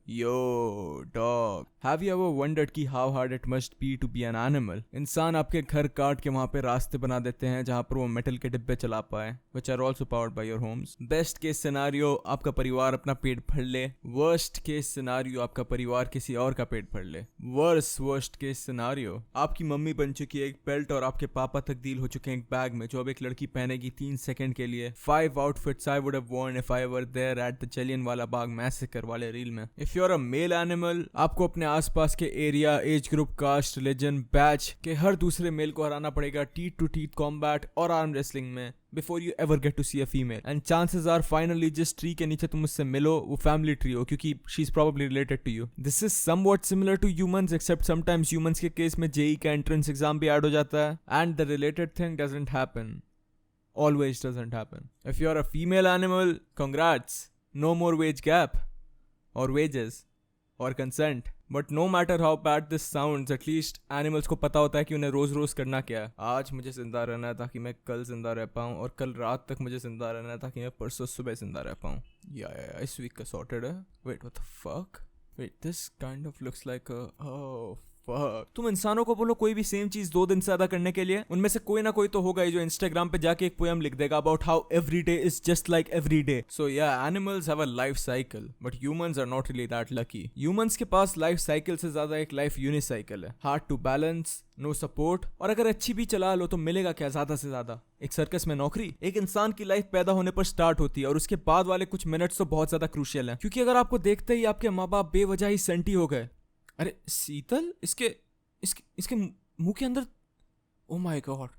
Yo, dog. Have you ever wondered कि how hard it must be to be an animal? इंसान आपके घर काट के वहाँ पे रास्ते बना देते हैं जहाँ पर वो मेटल के डिब्बे चला पाए, which are also powered by your homes. Best case scenario आपका परिवार अपना पेट भर ले. Worst case scenario आपका परिवार किसी और का पेट भर ले. Worst case scenario आपकी मम्मी बन चुकी है एक बेल्ट और आपके पापा तब्दील हो चुके हैं एक बैग में जो अब एक लड़की पहनेगी 3 सेकंड के लिए. 5 outfits I would have worn if I were there at the Jallianwala Bagh massacre वाले रील में. If you're a male animal, आपको अपने आसपास के area, age group, caste, religion, batch के हर दूसरे मेल को हराना पड़ेगा टीथ टू टीथ कॉम्बैट और आर्म रेसलिंग में before you ever get to see a female. And chances are finally जिस ट्री के नीचे तुम उससे मिलो वो फैमिली ट्री हो क्योंकि she's probably related to you. This is somewhat similar to humans except sometimes humans के केस में JEE का entrance exam भी ऐड हो जाता है and the related thing doesn't happen. Always doesn't happen. If you're a female animal, congrats. No more wage gap. Or wages. Or consent. But no matter how bad this sounds, at least animals को पता होता है कि उन्हें रोज रोज करना क्या है. आज मुझे जिंदा रहना है ताकि मैं कल जिंदा रह पाऊँ और कल रात तक मुझे जिंदा रहना है ताकि मैं परसों सुबह जिंदा रह पाऊँ. Yeah, इस वीक का sorted है. Wait, what the fuck? Wait, this kind of looks like a... Oh, fuck. तुम इंसानों को बोलो कोई भी सेम चीज 2 दिन से ज्यादा करने के लिए, उनमें से कोई ना कोई तो होगा ही जो इंस्टाग्राम पे जाके एक पोएम लिख देगा about how every day is just like every day. So yeah, animals have a life cycle but humans are not really that lucky. Humans के पास लाइफ साइकिल से ज्यादा एक लाइफ यूनिसाइकिल है. Hard to balance, no support, और अगर अच्छी भी चला लो तो मिलेगा क्या ज्यादा से ज्यादा? एक सर्कस में नौकरी. एक इंसान की लाइफ पैदा होने पर स्टार्ट होती है और उसके बाद वाले कुछ मिनट्स तो बहुत ज्यादा क्रूशियल हैं क्योंकि अगर आपको देखते ही आपके माँ बाप बेवजह ही सेंटी हो गए. अरे शीतल, इसके मुंह के अंदर, ओ माय गॉड,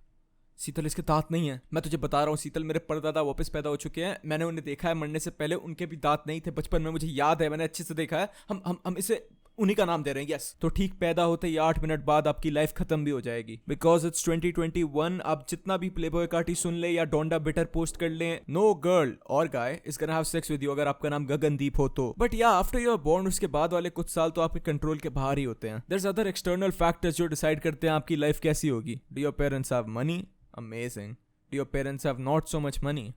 शीतल इसके दांत नहीं है. मैं तुझे बता रहा हूँ शीतल, मेरे परदादा वापस पैदा हो चुके हैं. मैंने उन्हें देखा है मरने से पहले, उनके भी दांत नहीं थे बचपन में, मुझे याद है, मैंने अच्छे से देखा है. हम इसे उन्हीं का नाम दे रहे हैं. यस, तो ठीक पैदा होते ही 8 मिनट बाद आपकी लाइफ खत्म भी हो जाएगी. Because it's 2021. आप जितना भी प्लेबॉय कार्टी सुन ले या डोंडा बिटर पोस्ट कर ले, नो गर्ल और guy is gonna have sex with you अगर आपका नाम गगनदीप हो तो. बट या, आफ्टर यू आर बोर्न उसके बाद वाले कुछ साल तो आपके कंट्रोल के बाहर ही होते हैं. There is other external factors जो डिसाइड करते हैं आपकी लाइफ कैसी होगी. Do your parents have money? Amazing. Do your parents have not so much money?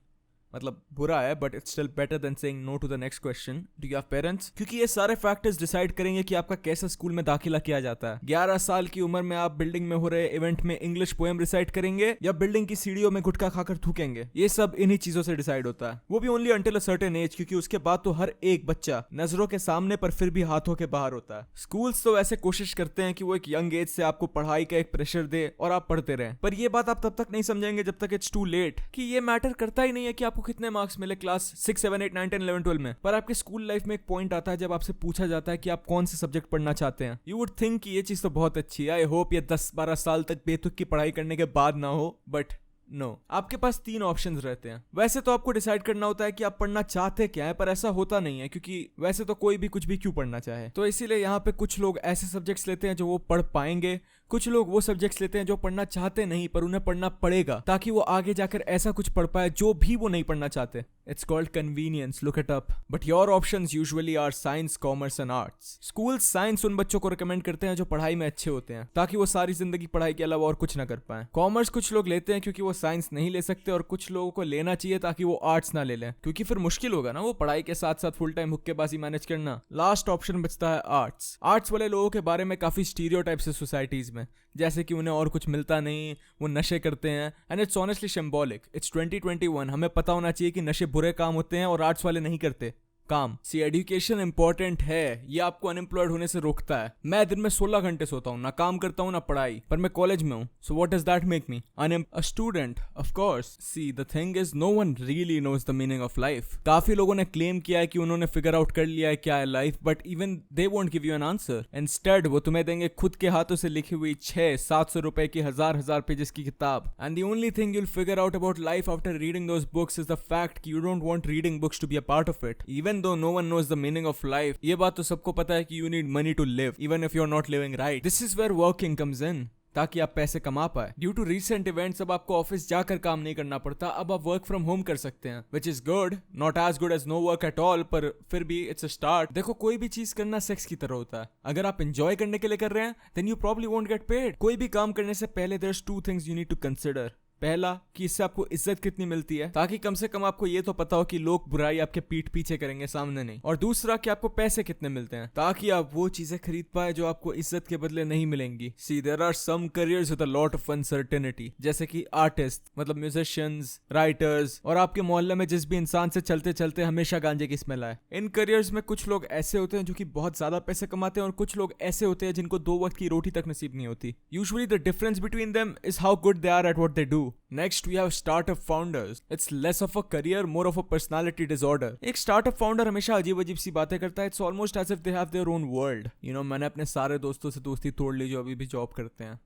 मतलब बुरा है but it's still better than saying no to the next question. Do you have parents? क्योंकि ये सारे फैक्टर्स डिसाइड करेंगे कि आपका कैसा स्कूल में दाखिला किया जाता है. 11 साल की उम्र में आप बिल्डिंग में हो रहे इवेंट में इंग्लिश पोएम रिसाइट करेंगे या बिल्डिंग की सीढ़ियों में गुटखा खाकर थूकेंगे. ये सब इन्हीं चीजों से डिसाइड होता है. वो भी only until a certain age, क्योंकि उसके बाद तो हर एक बच्चा नजरों के सामने पर फिर भी हाथों के बाहर होता है. स्कूल्स तो ऐसे कोशिश करते हैं कि वो एक यंग एज से आपको पढ़ाई का एक प्रेशर दे और आप पढ़ते रहें. पर ये बात आप तब तक नहीं समझेंगे जब तक इट्स टू लेट कि ये मैटर करता ही नहीं है कि आपको कितने मार्क्स मिले क्लास 6, 7, 8, 9, 10, 11, 12 में. पर आपके स्कूल लाइफ में एक पॉइंट आता है जब आपसे पूछा जाता है कि आप कौन से सब्जेक्ट पढ़ना चाहते हैं. यू वुड थिंक कि ये चीज तो बहुत अच्छी है. आई होप ये 10-12 साल तक बेतुक की पढ़ाई करने के बाद ना हो. बट नो, आपके पास 3 ऑप्शंस रहते हैं. वैसे तो आपको डिसाइड करना होता है कि आप पढ़ना चाहते क्या है, पर ऐसा होता नहीं है क्योंकि वैसे तो कोई भी कुछ भी क्यों पढ़ना चाहे. तो इसीलिए यहाँ पे कुछ लोग ऐसे सब्जेक्ट्स लेते हैं जो वो पढ़ पाएंगे, कुछ लोग वो सब्जेक्ट्स लेते हैं जो पढ़ना चाहते नहीं पर उन्हें पढ़ना पड़ेगा ताकि वो आगे जाकर ऐसा कुछ पढ़ पाए जो भी वो नहीं पढ़ना चाहते. It's called convenience, look it up. But your options usually are science, commerce and arts. Schools science उन बच्चों को रिकमेंड करते हैं जो पढ़ाई में अच्छे होते हैं ताकि वो सारी जिंदगी पढ़ाई के अलावा और कुछ ना कर पाए. कॉमर्स कुछ लोग लेते हैं क्योंकि वो साइंस नहीं ले सकते और कुछ लोगों को लेना चाहिए ताकि वो आर्ट्स ना ले लें क्योंकि फिर मुश्किल होगा ना वो पढ़ाई के साथ साथ फुल टाइम हुक्केबाजी मैनेज करना. लास्ट ऑप्शन बचता है आर्ट्स. आर्ट्स वाले लोगों के बारे में काफी स्टीरियोटाइप्स है सोसाइटीज में, जैसे कि उन्हें और कुछ मिलता नहीं, वो नशे करते हैं. And it's honestly symbolic. It's 2021. हमें पता होना चाहिए कि नशे बुरे काम होते हैं और आर्ट्स वाले नहीं करते काम. सी एजुकेशन इंपॉर्टेंट है, ये आपको अनएम्प्लॉयड होने से रोकता है. मैं दिन में 16 घंटे सोता हूँ, ना काम करता हूँ ना पढ़ाई, पर मैं कॉलेज में हूँ. So what does that make me? A student, of course. See the thing is no one really knows the meaning of life. काफी लोगों ने क्लेम किया है कि उन्होंने फिगर आउट कर लिया है क्या है life, but even they won't give you an answer. Instead वो तुम्हें देंगे खुद के हाथों से लिखी हुई 600-700 रुपए की हजार पेजेस की किताब. And the only thing you'll figure out about life after reading those books is the fact कि you don't want reading books to be a part of it. Even though no one knows the meaning of life, ये बात तो सबको पता है कि you need money to live even if you are not living right. This is where working comes in, ताकि आप पैसे कमा पाए. ड्यू टू रीसेंट इवेंट्स अब आपको ऑफिस जाकर काम नहीं करना पड़ता, अब आप वर्क फ्रॉम होम कर सकते हैं, which is good. Not as good as no work at all, पर फिर भी इट्स अ स्टार्ट. देखो, कोई भी चीज करना सेक्स की तरह होता है. अगर आप एंजॉय करने के लिए कर रहे हैं then you probably won't get paid. कोई भी काम करने से पहले there is 2 things you need to consider. पहला कि इससे आपको इज्जत कितनी मिलती है, ताकि कम से कम आपको ये तो पता हो कि लोग बुराई आपके पीठ पीछे करेंगे, सामने नहीं। और दूसरा कि आपको पैसे कितने मिलते हैं, ताकि आप वो चीजें खरीद पाए जो आपको इज्जत के बदले नहीं मिलेंगी। See there are some careers with a lot of uncertainty, जैसे कि आर्टिस्ट, मतलब म्यूजिशियंस, राइटर्स, और आपके मोहल्ले में जिस भी इंसान से चलते चलते हमेशा गांजे की स्मेल आए। इन करियर्स में कुछ लोग ऐसे होते हैं जो कि बहुत ज्यादा पैसे कमाते हैं, और कुछ लोग ऐसे होते हैं जिनको 2 वक्त की रोटी तक नसीब नहीं होती। Usually the difference between them is how good they are at what they do. Next we have startup founders. It's less of a career, more of a personality disorder. एक स्टार्टअप फाउंडर हमेशा अजीब अजीब सी बातें करता है। It's almost as if they have their own world. मैंने अपने सारे दोस्तों से दोस्ती तोड़ ली जो अभी भी जॉब करते हैं।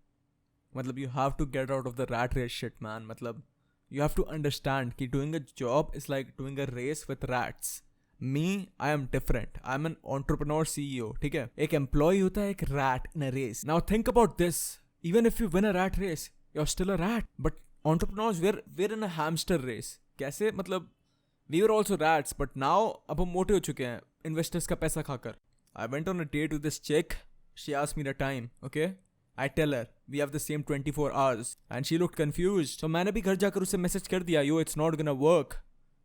मतलब you have to get out of the rat race shit man. मतलब यू हैव टू अंडरस्टैंड कि doing a job is like doing a race with rats. Me, I am different. I am an entrepreneur CEO, ठीक है। एक employ होता है, एक rat in a race. Now think about this, even if you win a rat race, you are still a rat. But entrepreneurs, we're in a hamster race. कैसे? मतलब we were also rats, but now अब हम मोटे हो चुके हैं investors का पैसा खाकर। I went on a date with this chick. She asked me the time, okay? I tell her we have the same 24 hours, and she looked confused. So मैंने भी घर जाकर उसे मैसेज कर दिया, yo it's not gonna work.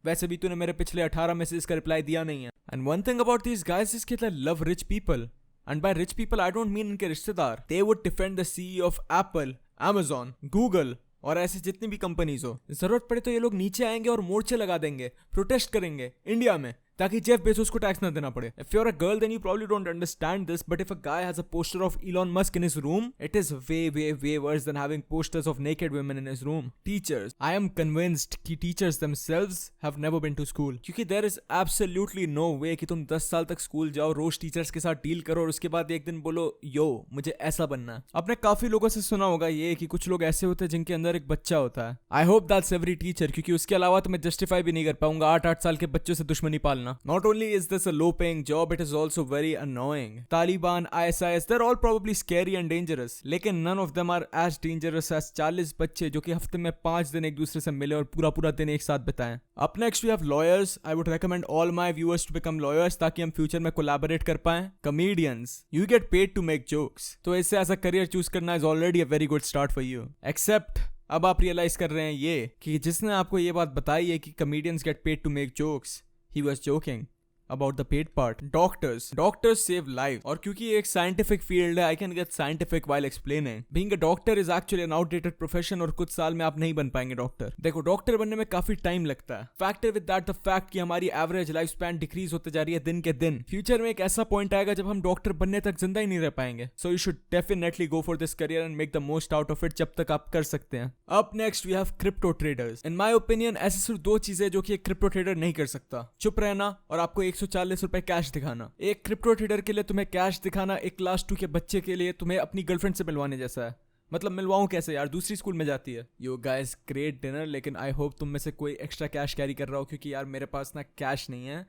वैसे भी तूने मेरे पिछले 18 मैसेज का रिप्लाई दिया नहीं है। And one thing about these guys is कि they love rich people. And by rich people I don't mean इनके रिश्तेदार। They would defend the CEO of Apple, Amazon, Google और ऐसे जितनी भी कंपनीज हो। जरूरत पड़े तो ये लोग नीचे आएंगे और मोर्चे लगा देंगे, प्रोटेस्ट करेंगे इंडिया में, ताकि जेफ बेजोस को टैक्स ना देना पड़े। If you're a girl then you probably don't understand this, but if a guy has a poster of Elon Musk in his room, it is way worse than having posters of naked women in his room. Teachers, I am convinced कि teachers themselves have never been to school, क्योंकि there is absolutely no way कि तुम 10 साल तक school जाओ, रोज teachers के साथ deal करो और उसके बाद एक दिन बोलो यो मुझे ऐसा बनना है। आपने काफी लोगों से सुना होगा ये कि कुछ लोग ऐसे होते हैं जिनके अंदर एक बच्चा होता है। I hope that's every teacher, क्योंकि उसके अलावा तो मैं जस्टिफाई भी नहीं कर पाऊंगा 8 साल के बच्चों से दुश्मनी पालना। Not only is this a low-paying job, it is also very annoying. Taliban, ISIS, they're all probably scary and dangerous. लेकिन none of them are as dangerous as 40 बच्चे जो कि हफ्ते में 5 दिन एक दूसरे से मिले और पूरा दिन एक साथ बिताएं। Up next we have lawyers. I would recommend all my viewers to become lawyers ताकि हम फ्यूचर में कोलैबोरेट कर पाएं। Comedians, you get paid to make jokes. तो इससे ऐसा करियर चूज करना is already a very good start for you. Except अब आप रियलाइज कर रहे हैं ये कि जिसने आपको ये बात बताई है कि comedians get paid to make jokes, he was joking about the paid part. Doctors save lives, और क्योंकि ये एक scientific field है, I can get scientific while explaining. Being a doctor is actually an outdated profession और कुछ साल में आप नहीं बन पाएंगे डॉक्टर। देखो डॉक्टर बनने में काफी टाइम लगता है। Factor with that the fact कि हमारी एवरेज लाइफ स्पैन डिक्रीज होते जा रही है दिन के दिन। फ्यूचर में एक ऐसा पॉइंट आएगा जब हम डॉक्टर बनने तक जिंदा ही नहीं रह पाएंगे। So you should definitely go for this career and make the most out of it जब तक आप कर सकते हैं। Up next we have crypto traders. In my opinion ऐसी सिर्फ 2 चीजें जो कि एक क्रिप्टो ट्रेडर नहीं कर सकता, चुप रहना और आपको 140 रुपए कैश दिखाना। एक क्रिप्टो ट्रेडर के लिए तुम्हें कैश दिखाना एक क्लास 2 के बच्चे के लिए तुम्हें अपनी गर्लफ्रेंड से मिलवाने जैसा है। मतलब मिलवाऊं कैसे यार, दूसरी स्कूल में जाती है। यो गाइस ग्रेट डिनर, लेकिन आई होप तुम में से कोई एक्स्ट्रा कैश कैरी कर रहा हो, क्योंकि यार मेरे पास ना कैश नहीं है।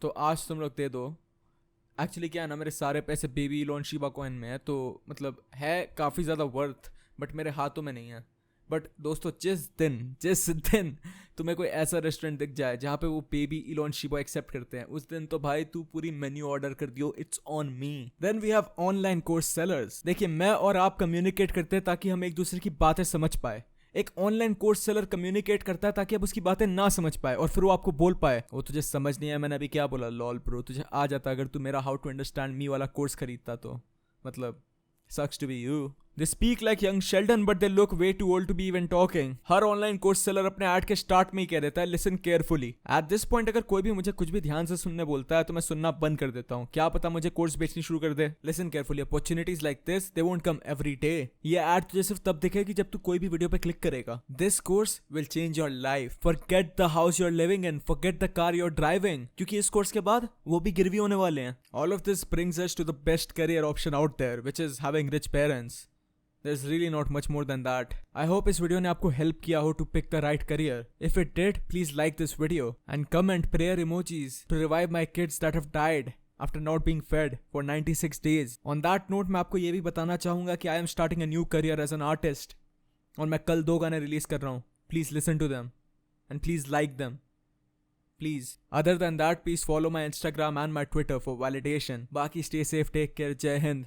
तो आज तुम लोग दे दो। एक्चुअली क्या है ना, मेरे सारे पैसे बेबी लोन शिबा कॉइन में है, तो मतलब है काफ़ी ज़्यादा वर्थ, बट मेरे हाथों में नहीं है। बट दोस्तों जिस दिन तुम्हें कोई ऐसा रेस्टोरेंट दिख जाए जहाँ पे वो बेबी इलॉन शिबा एक्सेप्ट करते हैं, उस दिन तो भाई तू पूरी मेन्यू ऑर्डर कर दियो, it's on me. Then we have online course sellers. देखिए मैं और आप कम्युनिकेट करते हैं ताकि हम एक दूसरे की बातें समझ पाए। एक ऑनलाइन कोर्स सेलर कम्युनिकेट करता है ताकि आप उसकी बातें ना समझ पाए और फिर वो आपको बोल पाए। वो तुझे समझ नहीं आया मैंने अभी क्या बोला, लॉल ब्रो, तुझे आ जाता अगर तू मेरा हाउ टू अंडरस्टैंड मी वाला कोर्स खरीदता तो। मतलब sucks to be you. They speak like young Sheldon but they look way too old to be even talking. Her online course seller अपने ऐड के स्टार्ट में ही कह देता है listen carefully. At this point अगर कोई भी मुझे कुछ भी ध्यान से सुनने बोलता है तो मैं सुनना बंद कर देता हूँ। क्या पता मुझे कोर्स बेचनी शुरू कर दे। Listen carefully, opportunities like this they won't come every day. ये ऐड तुझे सिर्फ तब दिखेगी जब तू कोई भी वीडियो पे क्लिक करेगा। This course will change your life. Forget the house you are living in, forget the car you are driving, क्योंकि इस कोर्स के बाद वो भी गिरवी होने वाले हैं। All of this brings us to the best career option out there, which is having rich parents. There's really not much more than that. I hope इस वीडियो ने आपको हेल्प किया हो to pick the right career. If it did, please like this video and comment prayer emojis to revive my kids that have died after not being fed for 96 days. On that note, मैं आपको ये भी बताना चाहूँगा कि I am starting a new career as an artist और मैं कल 2 गाने रिलीज कर रहा हूँ. Please listen to them and please like them. Please. Other than that, please follow my Instagram and my Twitter for validation. बाकी stay safe, take care, जय हिंद.